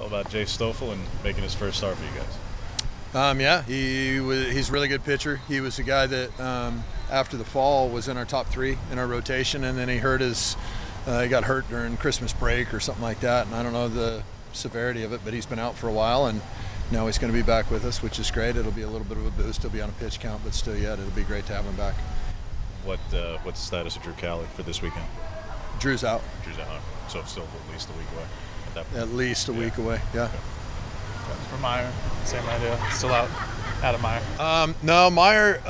tell about Jay Stoffel and making his first start for you guys? Yeah, he's a really good pitcher. He was a guy that after the fall was in our top 3 in our rotation, and then he got hurt during Christmas break or something like that, and I don't know the severity of it, but he's been out for a while, and now he's going to be back with us, which is great. It'll be a little bit of a boost. He'll be on a pitch count, but still yet, it'll be great to have him back. What's the status of Drew Cowley for this weekend? Drew's out. Drew's out, so still at least a week away. At least a week away, yeah. Okay. For Meyer, same idea. Still out. Adam Meyer. No, Meyer.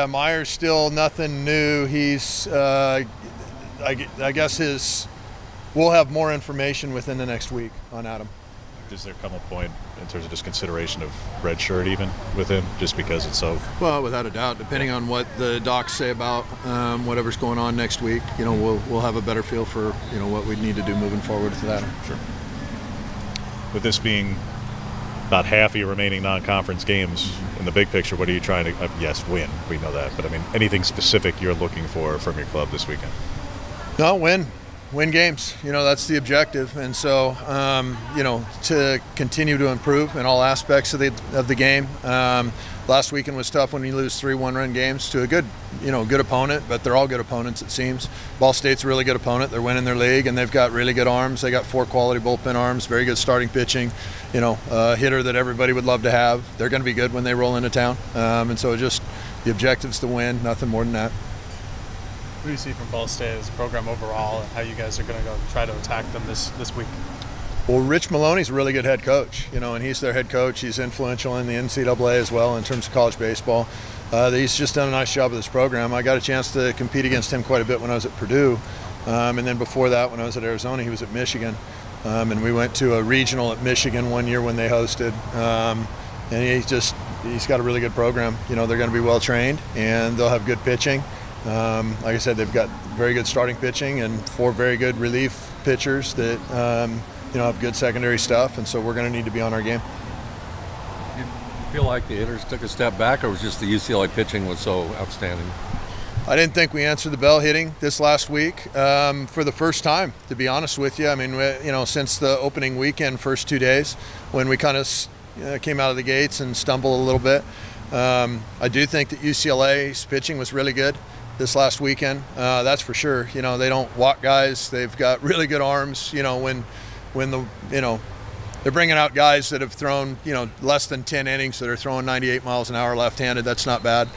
Meyer's still nothing new. He's, I guess we'll have more information within the next week on Adam. Does there come a point in terms of just consideration of red shirt even with him, just because it's so? Well, without a doubt, depending on what the docs say about whatever's going on next week, we'll have a better feel for what we need to do moving forward with that. Sure. With this being about half of your remaining non-conference games, in the big picture, what are you trying to? Yes, win. We know that, but I mean, anything specific you're looking for from your club this weekend? No, win games. That's the objective, and so to continue to improve in all aspects of the game. Last weekend was tough when you lose 3 one-run games to a good opponent, but they're all good opponents, it seems. Ball State's a really good opponent. They're winning their league, and they've got really good arms. They got 4 quality bullpen arms, very good starting pitching, a hitter that everybody would love to have. They're going to be good when they roll into town, and so just the objective's to win, nothing more than that. What do you see from Ball State as a program overall, and how you guys are going to go try to attack them this week? Well, Rich Maloney's a really good head coach, and he's their head coach. He's influential in the NCAA as well in terms of college baseball. He's just done a nice job with this program. I got a chance to compete against him quite a bit when I was at Purdue, and then before that, when I was at Arizona, he was at Michigan, and we went to a regional at Michigan one year when they hosted, and he's got a really good program. They're going to be well trained, and they'll have good pitching. Like I said, they've got very good starting pitching and 4 very good relief pitchers that have good secondary stuff, and so we're going to need to be on our game. You feel like the hitters took a step back, or was just the UCLA pitching was so outstanding? I didn't think we answered the bell hitting this last week for the first time, to be honest with you. I mean, since the opening weekend, first 2 days, when we kind of came out of the gates and stumbled a little bit. I do think that UCLA's pitching was really good this last weekend. That's for sure. They don't walk guys. They've got really good arms. When they're bringing out guys that have thrown less than 10 innings that are throwing 98 miles an hour left-handed. That's not bad.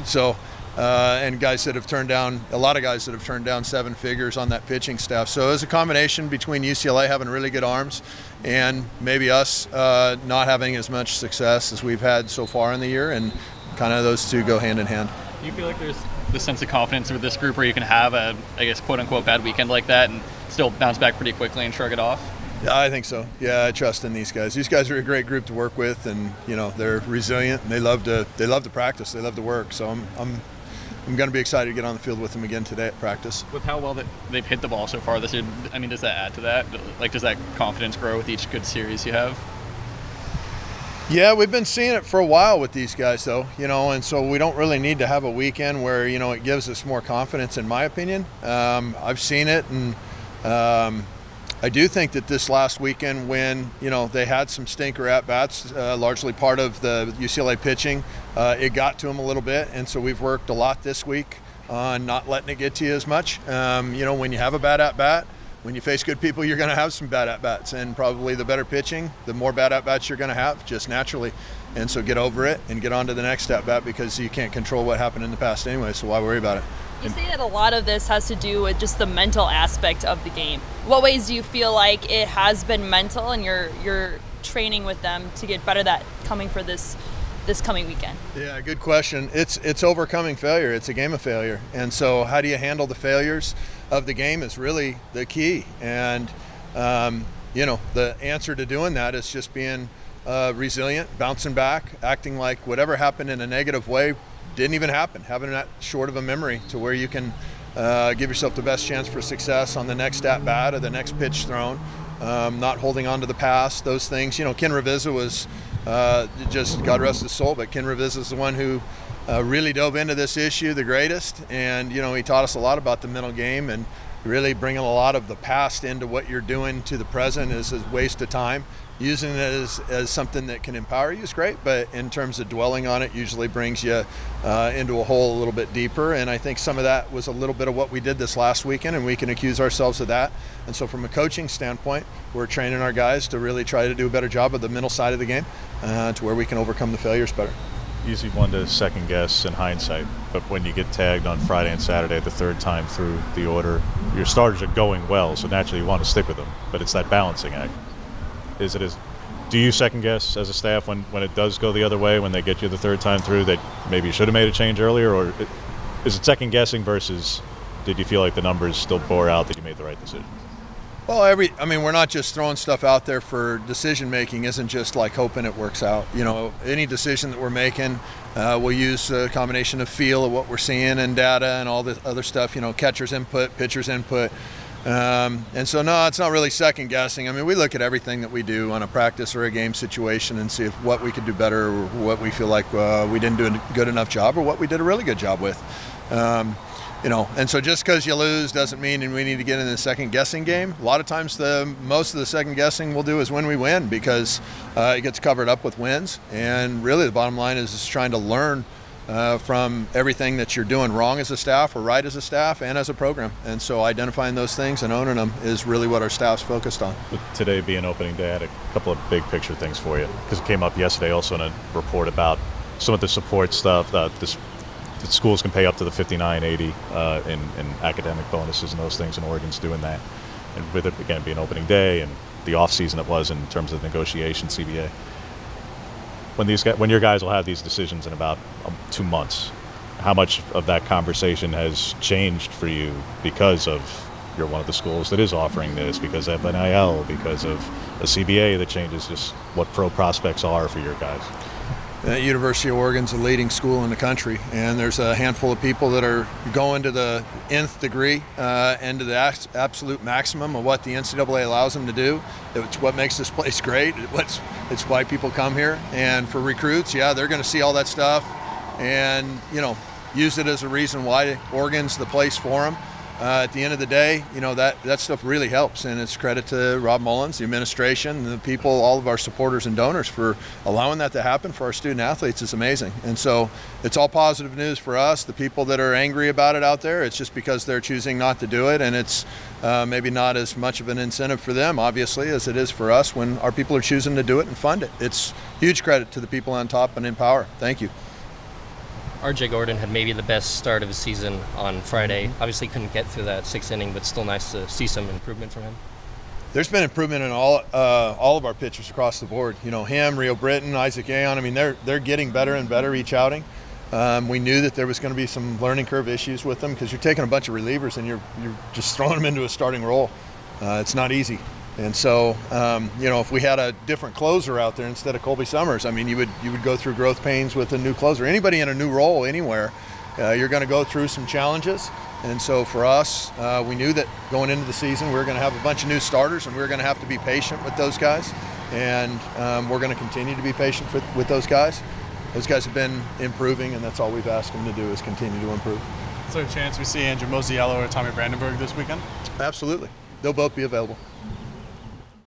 So and guys that have turned down, a lot of guys that have turned down 7 figures on that pitching staff. So it was a combination between UCLA having really good arms and maybe us not having as much success as we've had so far in the year, and kind of those two go hand in hand. Do you feel like there's the sense of confidence with this group where you can have a, I guess, quote-unquote bad weekend like that and still bounce back pretty quickly and shrug it off? Yeah, I think so. Yeah, I trust in these guys. These guys are a great group to work with, and they're resilient, and they love to practice. They love to work. So I'm going to be excited to get on the field with them again today at practice. With how well that they've hit the ball so far this year, I mean, does that add to that? Like, does that confidence grow with each good series you have? Yeah, we've been seeing it for a while with these guys, though, and so we don't really need to have a weekend where, it gives us more confidence, in my opinion. I've seen it, and I do think that this last weekend when, they had some stinker at-bats, largely part of the UCLA pitching, it got to them a little bit, and so we've worked a lot this week on not letting it get to you as much. When you have a bad at-bat, when you face good people, you're going to have some bad at-bats, and probably the better pitching, the more bad at-bats you're going to have, just naturally. And so get over it and get on to the next at-bat, because you can't control what happened in the past anyway, so why worry about it? You say that a lot of this has to do with just the mental aspect of the game. What ways do you feel like it has been mental, and you're training with them to get better at coming for this coming weekend? Yeah, good question. It's overcoming failure. It's a game of failure. And so how do you handle the failures of the game is really the key. And, the answer to doing that is just being resilient, bouncing back, acting like whatever happened in a negative way didn't even happen, having that short of a memory to where you can give yourself the best chance for success on the next at-bat or the next pitch thrown, not holding on to the past, those things. Ken Ravizza was just, God rest his soul, but Ken Ravizza is the one who really dove into this issue the greatest, and he taught us a lot about the mental game, and really bringing a lot of the past into what you're doing to the present is a waste of time. Using it as something that can empower you is great, but in terms of dwelling on it usually brings you into a hole a little bit deeper. And I think some of that was a little bit of what we did this last weekend, and we can accuse ourselves of that. And so from a coaching standpoint, we're training our guys to really try to do a better job of the mental side of the game to where we can overcome the failures better. Easy one to second guess in hindsight, but when you get tagged on Friday and Saturday the third time through the order, your starters are going well, so naturally you want to stick with them, but it's that balancing act. Do you second guess as a staff when it does go the other way, when they get you the third time through, that maybe you should have made a change earlier, or is it second guessing versus did you feel like the numbers still bore out that you made the right decision? Well, we're not just throwing stuff out there for decision making. Isn't just like hoping it works out. Any decision that we're making, we'll use a combination of feel of what we're seeing and data and all the other stuff. Catcher's input, pitcher's input. And so, no, it's not really second guessing. We look at everything that we do on a practice or a game situation and see what we could do better, or what we feel like we didn't do a good enough job, or what we did a really good job with. And so just because you lose doesn't mean we need to get in the second guessing game. A lot of times most of the second guessing we'll do is when we win, because it gets covered up with wins. And really the bottom line is trying to learn from everything that you're doing wrong as a staff or right as a staff and as a program. And so identifying those things and owning them is really what our staff's focused on. With today being opening day, I had a couple of big picture things for you, because it came up yesterday also in a report about some of the support stuff. The schools can pay up to the $59.80 in academic bonuses and those things, and Oregon's doing that. And with it, again, being opening day and the off season it was in terms of negotiation, CBA. When your guys will have these decisions in about 2 months, how much of that conversation has changed for you because of you're one of the schools that is offering this, because of NIL, because of a CBA that changes just what pro prospects are for your guys? University of Oregon's a leading school in the country, and there's a handful of people that are going to the nth degree and to the absolute maximum of what the NCAA allows them to do. It's what makes this place great. It's why people come here. And for recruits, they're going to see all that stuff and use it as a reason why Oregon's the place for them. At the end of the day, that stuff really helps, and it's credit to Rob Mullins, the administration, the people, all of our supporters and donors for allowing that to happen for our student athletes. Is amazing. And so it's all positive news for us. The people that are angry about it out there, it's just because they're choosing not to do it, and it's maybe not as much of an incentive for them, obviously, as it is for us when our people are choosing to do it and fund it. It's huge credit to the people on top and in power. Thank you. RJ Gordon had maybe the best start of the season on Friday. Obviously couldn't get through that 6th inning, but still nice to see some improvement from him. There's been improvement in all of our pitchers across the board. Him, Rio Britton, Isaac Aon. They're getting better and better each outing. We knew that there was going to be some learning curve issues with them, because you're taking a bunch of relievers and you're just throwing them into a starting role. It's not easy. And so, if we had a different closer out there instead of Colby Summers, you would go through growth pains with a new closer. Anybody in a new role anywhere, you're going to go through some challenges. And so for us, we knew that going into the season, we were going to have a bunch of new starters, and we were going to have to be patient with those guys. And we're going to continue to be patient with those guys. Those guys have been improving, and that's all we've asked them to do, is continue to improve. Is there a chance we see Andrew Mosiello or Tommy Brandenburg this weekend? Absolutely. They'll both be available.